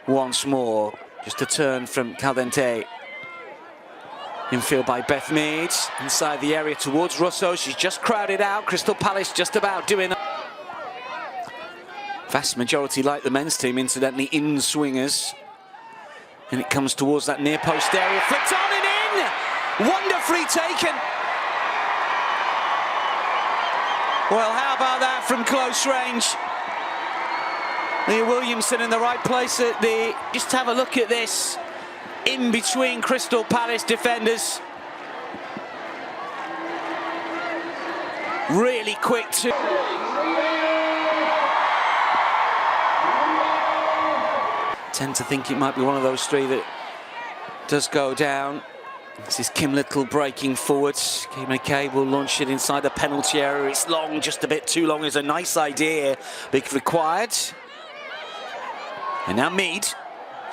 once more. Just a turn from Caldente. Infield by Beth Mead, inside the area towards Russo. She's just crowded out. Crystal Palace just about doing that. Vast majority, like the men's team, incidentally, in-swingers. And it comes towards that near post area. Flicked on and in! Wonderfully taken. Well, how about that from close range? Leah Williamson in the right place at the... Just have a look at this. In between Crystal Palace defenders. Really quick to... Tend to think it might be one of those three that does go down. This is Kim Little breaking forwards. Kay McCabe will launch it inside the penalty area. It's long, just a bit too long. It's a nice idea, but required. And now Mead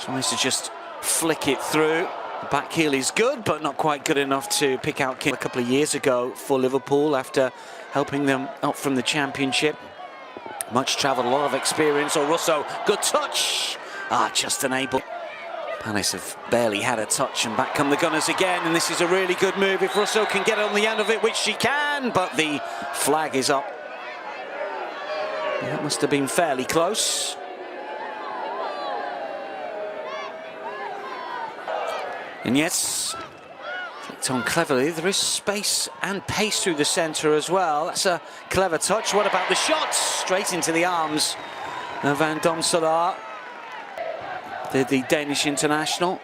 tries to just flick it through. The back heel is good, but not quite good enough to pick out Kim. A couple of years ago for Liverpool after helping them up from the Championship. Much travelled, a lot of experience. Oh, Russo, good touch. Just unable. Palace have barely had a touch, and back come the Gunners again, and this is a really good move if Russo can get on the end of it, which she can, but the flag is up. That must have been fairly close. And yes, flicked on cleverly. There is space and pace through the centre as well. That's a clever touch. What about the shot? Straight into the arms of Van Domselaar. The Danish international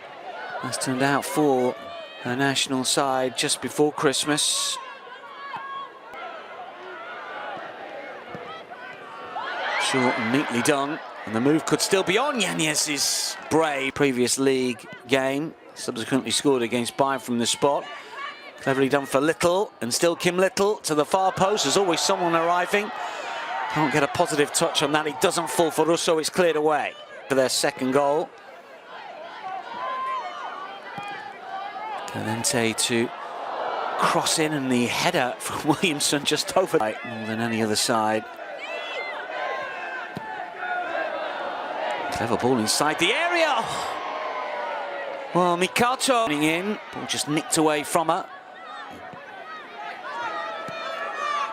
has turned out for her national side just before Christmas. Short and neatly done, and the move could still be on. Yanez's brave previous league game, subsequently scored against Bayern from the spot. Cleverly done for Little, and still Kim Little to the far post. There's always someone arriving. Can't get a positive touch on that. It doesn't fall for Russo. It's cleared away for their second goal. Caldente to cross in, and the header from Williamson just over more than any other side. Clever ball inside the area. Well, Mikato running in, ball just nicked away from her.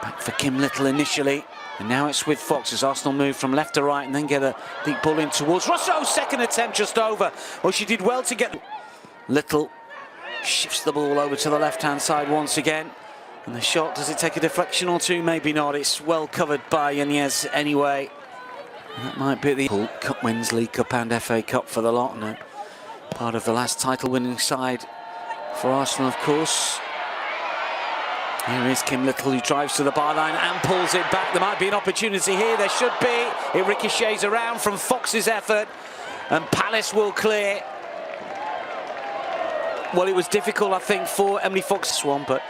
Back for Kim Little initially, and now it's with Fox as Arsenal move from left to right and then get a deep ball in towards Russo. Second attempt just over. Well, she did well to get Little. Shifts the ball over to the left-hand side once again. And the shot, does it take a deflection or two? Maybe not. It's well covered by Yanez anyway. And that might be the Cup wins, League Cup and FA Cup for the lot. And part of the last title-winning side for Arsenal, of course. Here is Kim Little, who drives to the byline and pulls it back. There might be an opportunity here. There should be. It ricochets around from Fox's effort. And Palace will clear. Well, it was difficult, I think, for Emily Fox one, but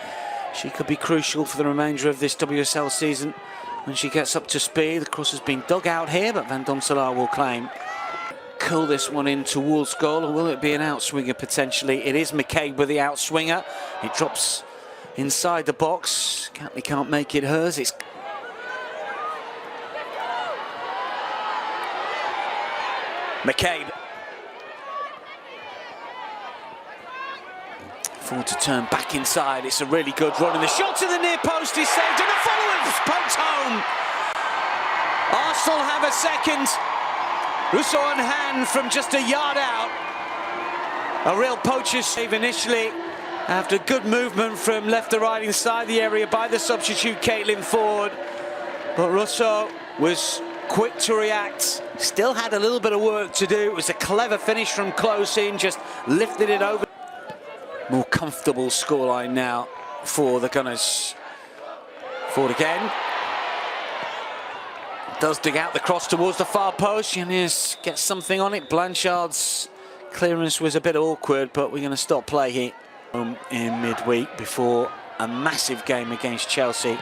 she could be crucial for the remainder of this WSL season when she gets up to speed. The cross has been dug out here, but Van Domselaar will claim. Curl this one in towards goal, or will it be an outswinger potentially? It is McCabe with the outswinger. It drops inside the box. Catley can't make it hers. It's McCabe. Forward to turn back inside. It's a really good run, and the shot to the near post is saved, and the follow-up poked home. Arsenal have a second. Russo on hand from just a yard out. A real poacher's save initially after good movement from left to right inside the area by the substitute Caitlin Ford. But Russo was quick to react. Still had a little bit of work to do. It was a clever finish from close in, just lifted it over. More comfortable scoreline now for the Gunners. Ford again. Does dig out the cross towards the far post. Yanez gets something on it. Blanchard's clearance was a bit awkward, but we're going to stop play here in midweek before a massive game against Chelsea.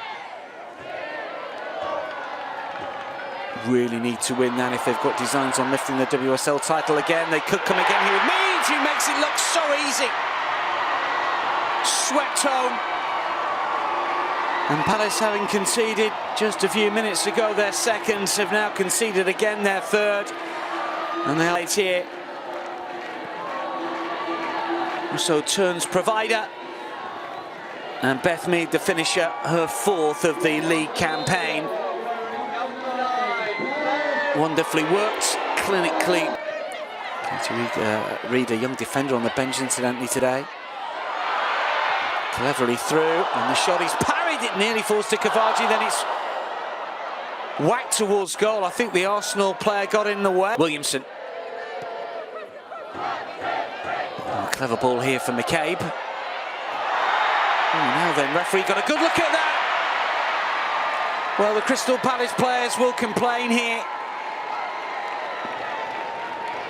Really need to win that if they've got designs on lifting the WSL title again. They could come again here with Mead, who makes it look so easy. Swept home. And Palace, having conceded just a few minutes ago their second, have now conceded again their third. And the highlights here. Also turns provider. And Beth Mead, the finisher, her fourth of the league campaign. Wonderfully worked, clinically. To read a young defender on the bench incidentally today. Cleverly through, and the shot is parried, it nearly falls to Cavaji, then it's whacked towards goal. I think the Arsenal player got in the way. Williamson. Oh, clever ball here for McCabe. Oh, now then, referee got a good look at that. Well, the Crystal Palace players will complain here.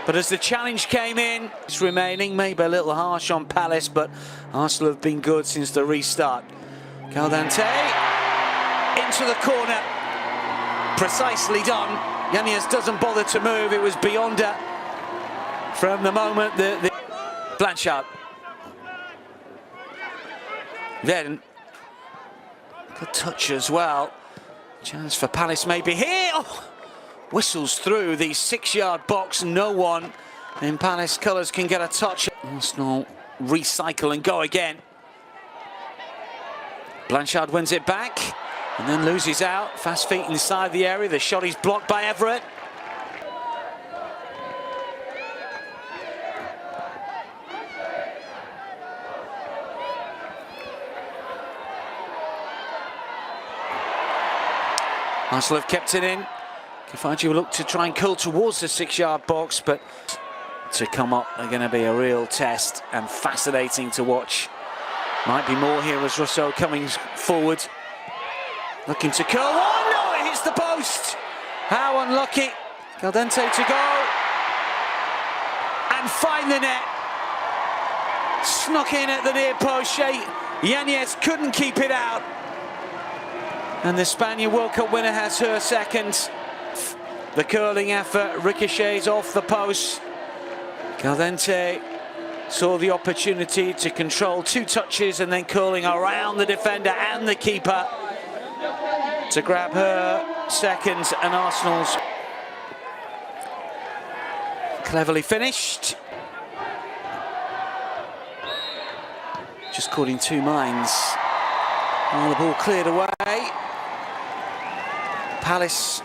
But as the challenge came in, it's remaining, maybe a little harsh on Palace, but Arsenal have been good since the restart. Caldante into the corner, precisely done. Yanez doesn't bother to move, it was beyond her from the moment the Blanchard. Then, good touch as well. Chance for Palace maybe here. Oh. Whistles through the 6-yard box, no one in Palace colours can get a touch. Arsenal recycle and go again. Blanchard wins it back and then loses out. Fast feet inside the area, the shot is blocked by Everett. Arsenal have kept it in. Cavaji will look to try and curl towards the 6-yard box, but to come up are going to be a real test and fascinating to watch. Might be more here as Rousseau coming forward. Looking to curl. Oh no, it hits the post! How unlucky. Caldente to go. And find the net. Snuck in at the near post. Yanez couldn't keep it out. And the Spaniard World Cup winner has her second. The curling effort ricochets off the post. Caldente saw the opportunity to control 2 touches and then curling around the defender and the keeper to grab her second, and Arsenal's cleverly finished. Just caught in 2 minds. Oh, the ball cleared away. Palace